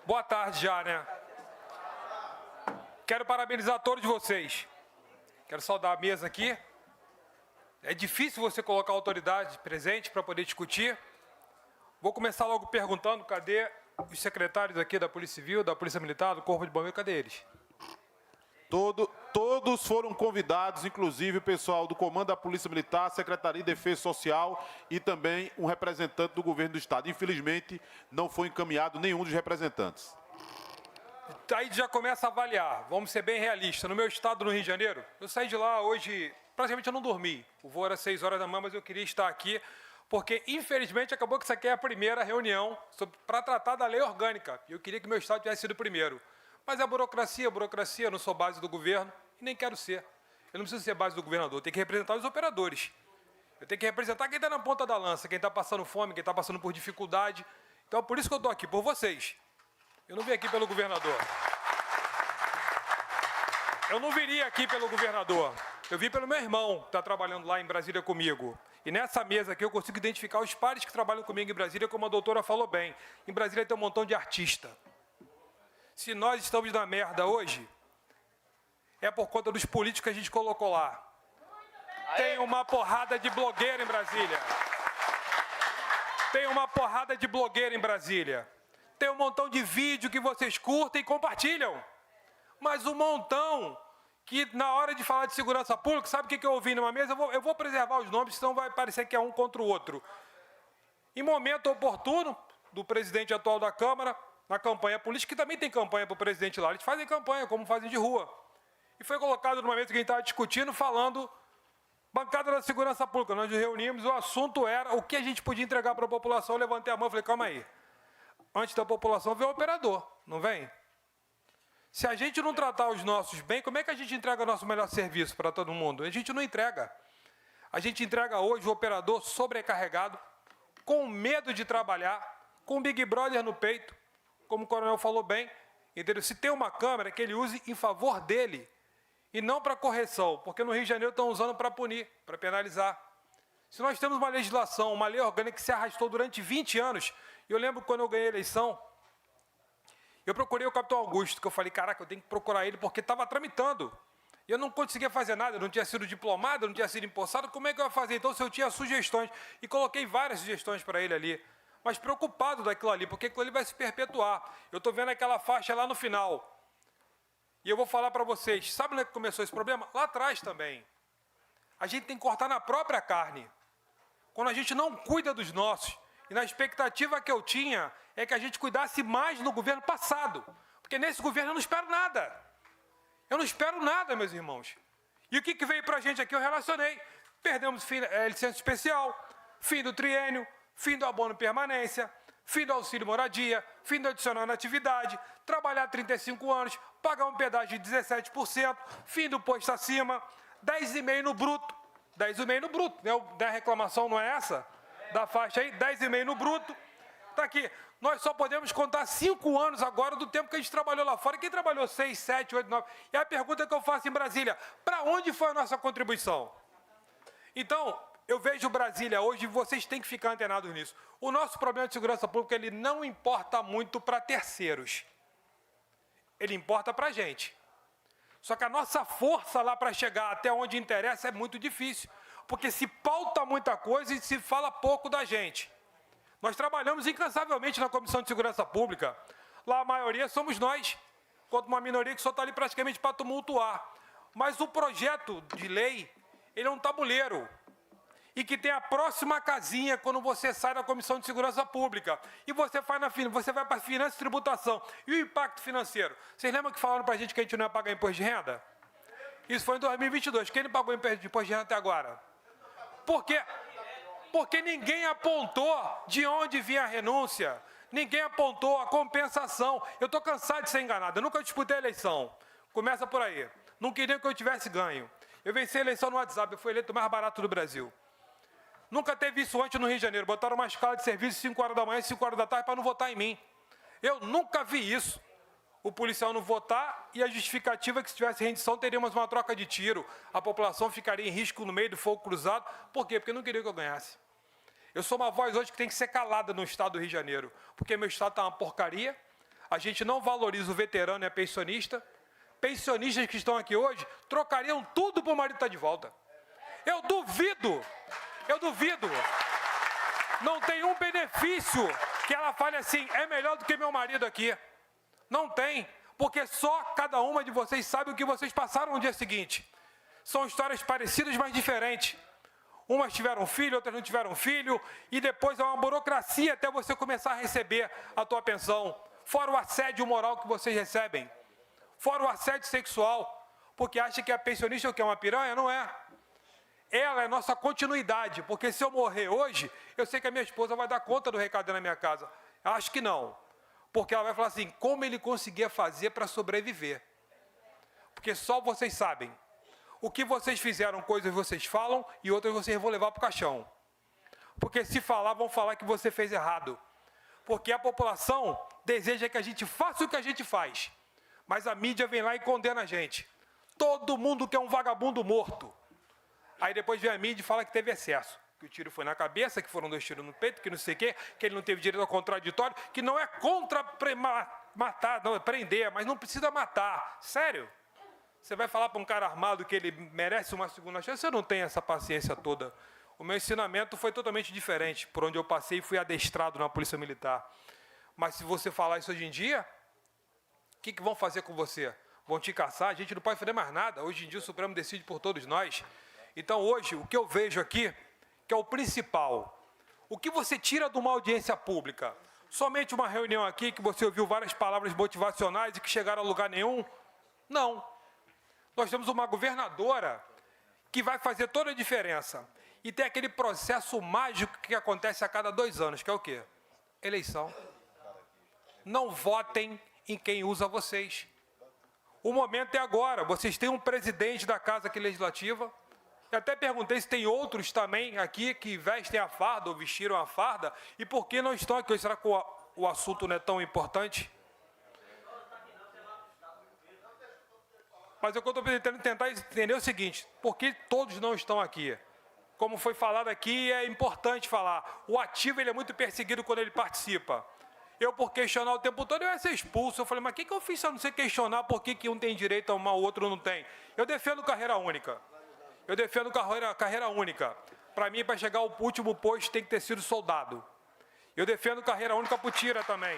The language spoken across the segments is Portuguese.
Boa tarde já, né? Quero parabenizar todos vocês. Quero saudar a mesa aqui. É difícil você colocar a autoridade presente para poder discutir. Vou começar logo perguntando, cadê os secretários aqui da Polícia Civil, da Polícia Militar, do Corpo de Bombeiro, cadê eles? Todos foram convidados, inclusive o pessoal do Comando da Polícia Militar, Secretaria de Defesa Social e também um representante do Governo do Estado. Infelizmente, não foi encaminhado nenhum dos representantes. Aí já começa a avaliar. Vamos ser bem realistas. No meu estado, no Rio de Janeiro, eu saí de lá hoje, praticamente eu não dormi. O voo era 6 horas da manhã, mas eu queria estar aqui, porque, infelizmente, acabou que isso aqui é a primeira reunião para tratar da lei orgânica. E eu queria que meu estado tivesse sido o primeiro. Mas é burocracia, eu não sou base do governo e nem quero ser. Eu não preciso ser base do governador, eu tenho que representar os operadores. Eu tenho que representar quem está na ponta da lança, quem está passando fome, quem está passando por dificuldade. Então, por isso que eu estou aqui, por vocês. Eu não vim aqui pelo governador. Eu não viria aqui pelo governador. Eu vim pelo meu irmão, que está trabalhando lá em Brasília comigo. E nessa mesa aqui eu consigo identificar os pares que trabalham comigo em Brasília, como a doutora falou bem. Em Brasília tem um montão de artista. Se nós estamos na merda hoje, é por conta dos políticos que a gente colocou lá. Tem uma porrada de blogueira em Brasília. Tem uma porrada de blogueira em Brasília. Tem um montão de vídeo que vocês curtem e compartilham. Mas um montão que, na hora de falar de segurança pública, sabe o que eu ouvi numa mesa? Eu vou preservar os nomes, senão vai parecer que é um contra o outro. Em momento oportuno, do presidente atual da Câmara, na campanha política, que também tem campanha para o presidente lá. Eles fazem campanha, como fazem de rua. E foi colocado numa mesa que a gente estava discutindo, falando bancada da segurança pública. Nós nos reunimos, o assunto era o que a gente podia entregar para a população. Eu levantei a mão e falei, calma aí. Antes da população vem o operador, não vem? Se a gente não tratar os nossos bem, como é que a gente entrega o nosso melhor serviço para todo mundo? A gente não entrega. A gente entrega hoje o operador sobrecarregado, com medo de trabalhar, com o Big Brother no peito, como o coronel falou bem, entendeu? Se tem uma câmera, que ele use em favor dele, e não para correção, porque no Rio de Janeiro estão usando para punir, para penalizar. Se nós temos uma legislação, uma lei orgânica que se arrastou durante 20 anos, e eu lembro quando eu ganhei a eleição, eu procurei o capitão Augusto, que eu falei, caraca, eu tenho que procurar ele, porque estava tramitando. E eu não conseguia fazer nada, eu não tinha sido diplomado, eu não tinha sido empossado, como é que eu ia fazer? Então, se eu tinha sugestões, e coloquei várias sugestões para ele ali, mas preocupado daquilo ali, porque aquilo ali vai se perpetuar. Eu estou vendo aquela faixa lá no final. E eu vou falar para vocês, sabe onde é que começou esse problema? Lá atrás também. A gente tem que cortar na própria carne. Quando a gente não cuida dos nossos, e na expectativa que eu tinha, é que a gente cuidasse mais no governo passado. Porque nesse governo eu não espero nada. Eu não espero nada, meus irmãos. E o que veio para a gente aqui, eu relacionei. Perdemos licença especial, fim do triênio, fim do abono permanência, fim do auxílio moradia, fim do adicional na atividade, trabalhar 35 anos, pagar um pedágio de 17%, fim do posto acima, 10,5% no bruto. 10,5% no bruto, né? A reclamação não é essa? Da faixa aí, 10,5% no bruto. Está aqui. Nós só podemos contar 5 anos agora do tempo que a gente trabalhou lá fora. Quem trabalhou 6, 7, 8, 9? E a pergunta que eu faço em Brasília, para onde foi a nossa contribuição? Então, eu vejo Brasília hoje e vocês têm que ficar antenados nisso. O nosso problema de segurança pública, ele não importa muito para terceiros. Ele importa para a gente. Só que a nossa força lá para chegar até onde interessa é muito difícil. Porque se pauta muita coisa e se fala pouco da gente. Nós trabalhamos incansavelmente na Comissão de Segurança Pública. Lá a maioria somos nós, quanto uma minoria que só está ali praticamente para tumultuar. Mas o projeto de lei, ele é um tabuleiro. E que tem a próxima casinha quando você sai da Comissão de Segurança Pública. E você vai para a finança e tributação. E o impacto financeiro? Vocês lembram que falaram para a gente que a gente não ia pagar imposto de renda? Isso foi em 2022. Quem não pagou imposto de renda até agora? Por quê? Porque ninguém apontou de onde vinha a renúncia. Ninguém apontou a compensação. Eu estou cansado de ser enganado. Eu nunca disputei a eleição. Começa por aí. Não queriam que eu tivesse ganho. Eu venci a eleição no WhatsApp. Eu fui eleito o mais barato do Brasil. Nunca teve isso antes no Rio de Janeiro. Botaram uma escala de serviço 5 horas da manhã e 5 horas da tarde para não votar em mim. Eu nunca vi isso. O policial não votar e a justificativa é que se tivesse rendição teríamos uma troca de tiro. A população ficaria em risco no meio do fogo cruzado. Por quê? Porque não queria que eu ganhasse. Eu sou uma voz hoje que tem que ser calada no estado do Rio de Janeiro. Porque meu estado está uma porcaria. A gente não valoriza o veterano e a pensionista. Pensionistas que estão aqui hoje trocariam tudo para o marido estar de volta. Eu duvido. Não tem um benefício que ela fale assim, é melhor do que meu marido aqui. Não tem, porque só cada uma de vocês sabe o que vocês passaram no dia seguinte. São histórias parecidas, mas diferentes. Umas tiveram filho, outras não tiveram filho, e depois é uma burocracia até você começar a receber a tua pensão. Fora o assédio moral que vocês recebem. Fora o assédio sexual. Porque acha que a pensionista é o quê? Uma piranha? Não é. Ela é nossa continuidade, porque se eu morrer hoje, eu sei que a minha esposa vai dar conta do recado na minha casa. Acho que não. Porque ela vai falar assim, como ele conseguia fazer para sobreviver? Porque só vocês sabem. O que vocês fizeram, coisas vocês falam e outras vocês vão levar para o caixão. Porque se falar, vão falar que você fez errado. Porque a população deseja que a gente faça o que a gente faz. Mas a mídia vem lá e condena a gente. Todo mundo quer um vagabundo morto. Aí depois vem a mídia e fala que teve excesso. Que o tiro foi na cabeça, que foram 2 tiros no peito, que não sei o quê, que ele não teve direito ao contraditório, que não é contra matar, não, é prender, mas não precisa matar. Sério? Você vai falar para um cara armado que ele merece uma segunda chance? Eu não tenho essa paciência toda. O meu ensinamento foi totalmente diferente, por onde eu passei e fui adestrado na Polícia Militar. Mas se você falar isso hoje em dia, o que vão fazer com você? Vão te caçar? A gente não pode fazer mais nada. Hoje em dia o Supremo decide por todos nós. Então hoje, o que eu vejo aqui, que é o principal, o que você tira de uma audiência pública? Somente uma reunião aqui que você ouviu várias palavras motivacionais e que chegaram a lugar nenhum? Não. Nós temos uma governadora que vai fazer toda a diferença. E tem aquele processo mágico que acontece a cada 2 anos, que é o quê? Eleição. Não votem em quem usa vocês. O momento é agora. Vocês têm um presidente da Casa aqui Legislativa. Eu até perguntei se tem outros também aqui que vestem a farda ou vestiram a farda. E por que não estão aqui? Será que o assunto não é tão importante? Mas o que eu estou tentando tentar entender é o seguinte, por que todos não estão aqui? Como foi falado aqui, é importante falar. O ativo ele é muito perseguido quando ele participa. Eu, por questionar o tempo todo, eu ia ser expulso. Eu falei, mas o que eu fiz se eu não sei questionar por que um tem direito a uma, o outro não tem? Eu defendo carreira única. Eu defendo carreira única. Para mim, para chegar ao último posto, tem que ter sido soldado. Eu defendo carreira única para o tira também.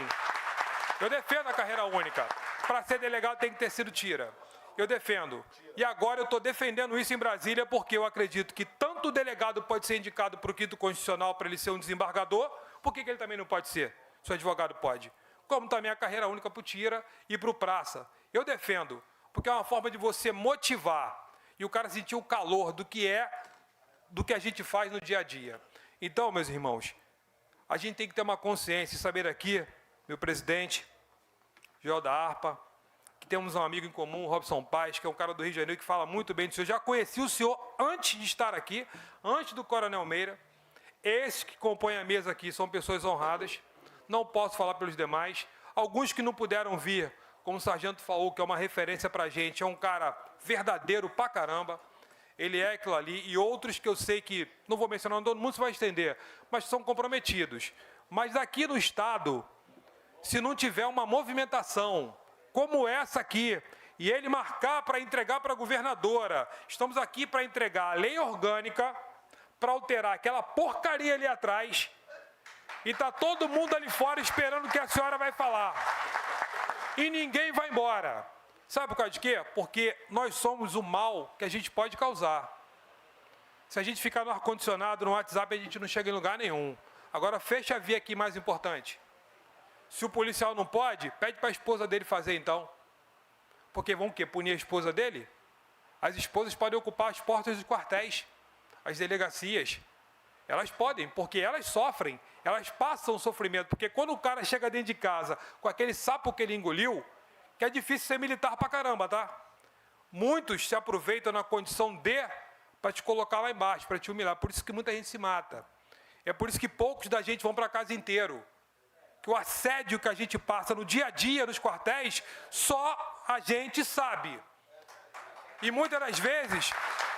Eu defendo a carreira única. Para ser delegado, tem que ter sido tira. Eu defendo. E agora eu estou defendendo isso em Brasília porque eu acredito que tanto o delegado pode ser indicado para o quinto constitucional para ele ser um desembargador, por que ele também não pode ser? Se o advogado pode. Como também a carreira única para o tira e para o praça. Eu defendo, porque é uma forma de você motivar e o cara sentir o calor do que a gente faz no dia a dia. Então, meus irmãos, a gente tem que ter uma consciência e saber aqui, meu presidente, Joel da Harpa, que temos um amigo em comum, o Robson Paes, que é um cara do Rio de Janeiro, que fala muito bem do senhor. Já conheci o senhor antes de estar aqui, antes do Coronel Meira. Esses que compõem a mesa aqui são pessoas honradas, não posso falar pelos demais. Alguns que não puderam vir, como o Sargento Faú, que é uma referência para a gente, é um cara verdadeiro pra caramba. Ele é aquilo ali. E outros que eu sei que, não vou mencionar, todo mundo se vai estender, mas são comprometidos. Mas aqui no Estado, se não tiver uma movimentação como essa aqui, e ele marcar para entregar para a governadora, estamos aqui para entregar a lei orgânica, para alterar aquela porcaria ali atrás, e está todo mundo ali fora esperando o que a senhora vai falar. E ninguém vai embora. Sabe por causa de quê? Porque nós somos o mal que a gente pode causar. Se a gente ficar no ar-condicionado, no WhatsApp, a gente não chega em lugar nenhum. Agora, fecha a via aqui mais importante. Se o policial não pode, pede para a esposa dele fazer, então. Porque vão o quê? Punir a esposa dele? As esposas podem ocupar as portas dos quartéis, as delegacias. Elas podem, porque elas sofrem, elas passam sofrimento. Porque quando o cara chega dentro de casa com aquele sapo que ele engoliu, que é difícil ser militar pra caramba, tá? Muitos se aproveitam na condição de para te colocar lá embaixo, para te humilhar. Por isso que muita gente se mata. É por isso que poucos da gente vão para casa inteiro. Que o assédio que a gente passa no dia a dia nos quartéis, só a gente sabe. E muitas das vezes,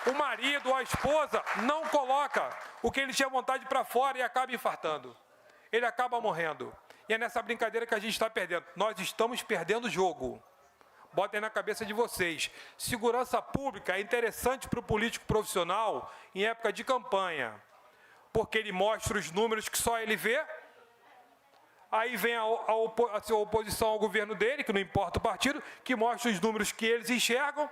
o marido ou a esposa não coloca o que ele tinha vontade para fora e acaba infartando. Ele acaba morrendo. E é nessa brincadeira que a gente está perdendo. Nós estamos perdendo o jogo. Botem na cabeça de vocês. Segurança pública é interessante para o político profissional em época de campanha, porque ele mostra os números que só ele vê. Aí vem a oposição ao governo dele, que não importa o partido, que mostra os números que eles enxergam,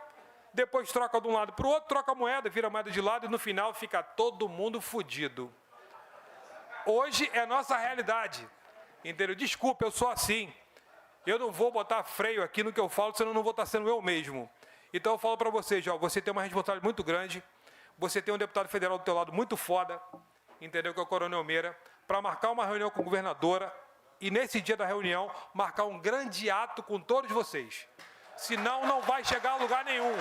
depois troca de um lado para o outro, troca a moeda, vira a moeda de lado e no final fica todo mundo fudido. Hoje é a nossa realidade. Entendeu? Desculpa, eu sou assim. Eu não vou botar freio aqui no que eu falo, senão eu não vou estar sendo eu mesmo. Então eu falo para vocês, ó, você tem uma responsabilidade muito grande, você tem um deputado federal do teu lado muito foda, entendeu? Que é o Coronel Meira, para marcar uma reunião com a governadora e nesse dia da reunião marcar um grande ato com todos vocês. Senão não vai chegar a lugar nenhum.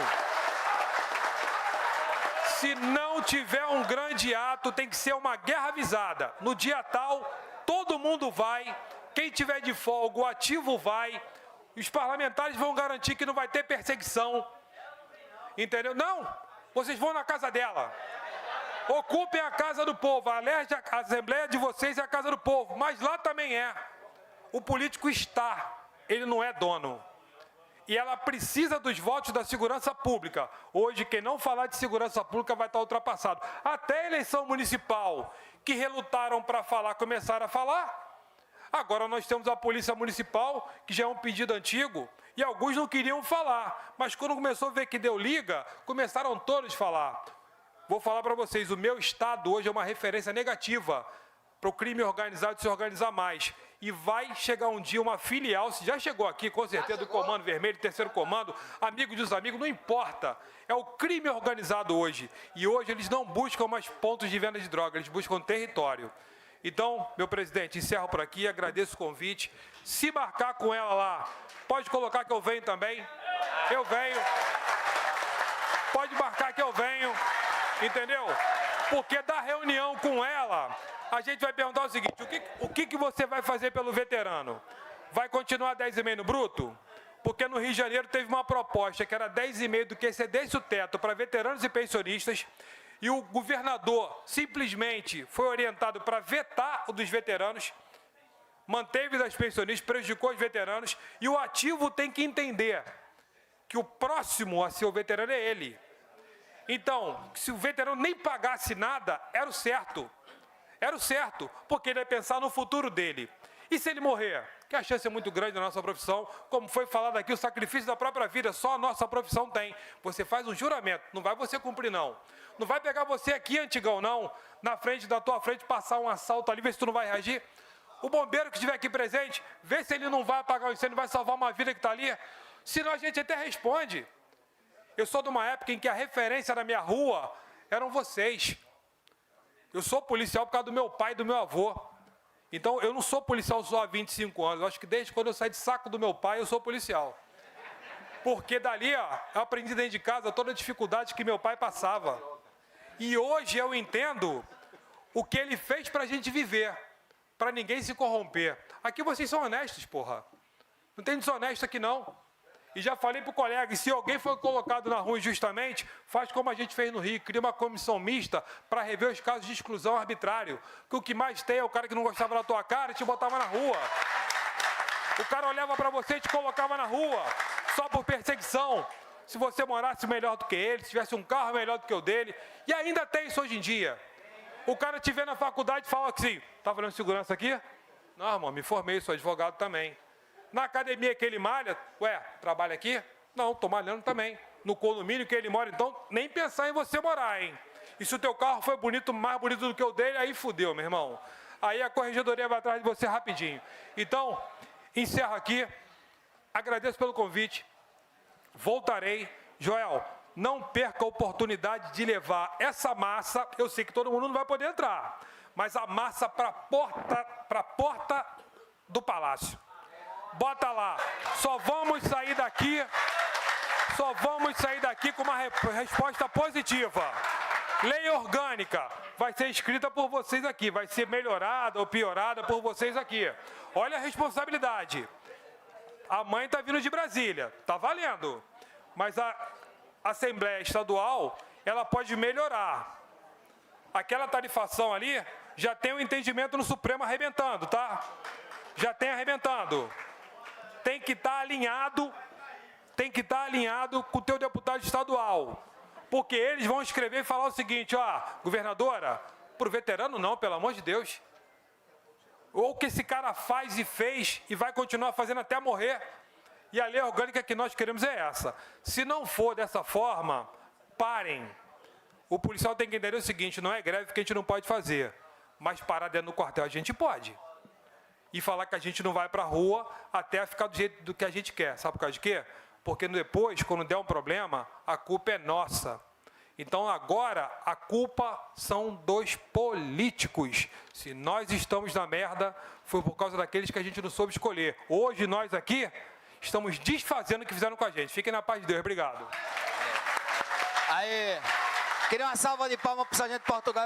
Se não tiver um grande ato, tem que ser uma guerra avisada. No dia tal, todo mundo vai. Quem tiver de folga, o ativo vai. Os parlamentares vão garantir que não vai ter perseguição. Entendeu? Não! Vocês vão na casa dela. Ocupem a casa do povo. A Assembleia de vocês é a casa do povo. Mas lá também é. O político está. Ele não é dono. E ela precisa dos votos da segurança pública. Hoje, quem não falar de segurança pública vai estar ultrapassado. Até a eleição municipal, que relutaram para falar, começaram a falar. Agora nós temos a Polícia Municipal, que já é um pedido antigo, e alguns não queriam falar. Mas quando começou a ver que deu liga, começaram todos a falar. Vou falar para vocês, o meu estado hoje é uma referência negativa para o crime organizado se organizar mais. E vai chegar um dia uma filial, se já chegou aqui, com certeza, do Comando Vermelho, Terceiro Comando, amigo dos amigos, não importa. É o crime organizado hoje. E hoje eles não buscam mais pontos de venda de droga, eles buscam território. Então, meu presidente, encerro por aqui, agradeço o convite. Se marcar com ela lá, pode colocar que eu venho também. Eu venho. Pode marcar que eu venho. Entendeu? Porque da reunião com ela, a gente vai perguntar o seguinte, o que você vai fazer pelo veterano? Vai continuar 10,5 no bruto? Porque no Rio de Janeiro teve uma proposta que era 10,5 do que excedesse o teto para veteranos e pensionistas, e o governador simplesmente foi orientado para vetar o dos veteranos, manteve das pensionistas, prejudicou os veteranos, e o ativo tem que entender que o próximo a ser o veterano é ele. Então, se o veterano nem pagasse nada, era o certo. Era o certo, porque ele ia pensar no futuro dele. E se ele morrer? Que a chance é muito grande na nossa profissão. Como foi falado aqui, o sacrifício da própria vida, só a nossa profissão tem. Você faz um juramento, não vai você cumprir, não. Não vai pegar você aqui, antigão, não, na frente da tua frente, passar um assalto ali, ver se tu não vai reagir. O bombeiro que estiver aqui presente, vê se ele não vai apagar o incêndio, vai salvar uma vida que está ali. Senão a gente até responde. Eu sou de uma época em que a referência na minha rua eram vocês. Eu sou policial por causa do meu pai e do meu avô. Então, eu não sou policial só há 25 anos. Eu acho que desde quando eu saí de saco do meu pai, eu sou policial. Porque dali, ó, eu aprendi dentro de casa toda a dificuldade que meu pai passava. E hoje eu entendo o que ele fez para a gente viver. Para ninguém se corromper. Aqui vocês são honestos, porra. Não tem desonesto aqui, não. E já falei para o colega, se alguém foi colocado na rua injustamente, faz como a gente fez no Rio, cria uma comissão mista para rever os casos de exclusão arbitrário. Que o que mais tem é o cara que não gostava da tua cara e te botava na rua. O cara olhava para você e te colocava na rua, só por perseguição. Se você morasse melhor do que ele, se tivesse um carro melhor do que o dele. E ainda tem isso hoje em dia. O cara te vê na faculdade e fala assim, tá fazendo segurança aqui? Não, irmão, me formei, sou advogado também. Na academia que ele malha, ué, trabalha aqui? Não, estou malhando também. No condomínio que ele mora, então, nem pensar em você morar, hein? E se o teu carro foi bonito, mais bonito do que o dele, aí fudeu, meu irmão. Aí a corregedoria vai atrás de você rapidinho. Então, encerro aqui. Agradeço pelo convite. Voltarei. Joel, não perca a oportunidade de levar essa massa. Eu sei que todo mundo não vai poder entrar, mas a massa para a porta do palácio. Bota lá, só vamos sair daqui com uma resposta positiva. Lei orgânica vai ser escrita por vocês aqui, vai ser melhorada ou piorada por vocês aqui. Olha a responsabilidade. A mãe está vindo de Brasília, está valendo. Mas a Assembleia Estadual, ela pode melhorar. Aquela tarifação ali já tem um entendimento no Supremo arrebentando, tá? já tem arrebentando. Tem que estar alinhado com o teu deputado estadual. Porque eles vão escrever e falar o seguinte, ó, governadora, pro veterano não, pelo amor de Deus. Ou o que esse cara faz e fez e vai continuar fazendo até morrer. E a lei orgânica que nós queremos é essa. Se não for dessa forma, parem. O policial tem que entender o seguinte, não é greve que a gente não pode fazer, mas parar dentro do quartel a gente pode. E falar que a gente não vai para a rua até ficar do jeito do que a gente quer. Sabe por causa de quê? Porque depois, quando der um problema, a culpa é nossa. Então, agora, a culpa são dos políticos. Se nós estamos na merda, foi por causa daqueles que a gente não soube escolher. Hoje, nós aqui, estamos desfazendo o que fizeram com a gente. Fiquem na paz de Deus. Obrigado. Aí, queria uma salva de palmas para o Sargento Portugal.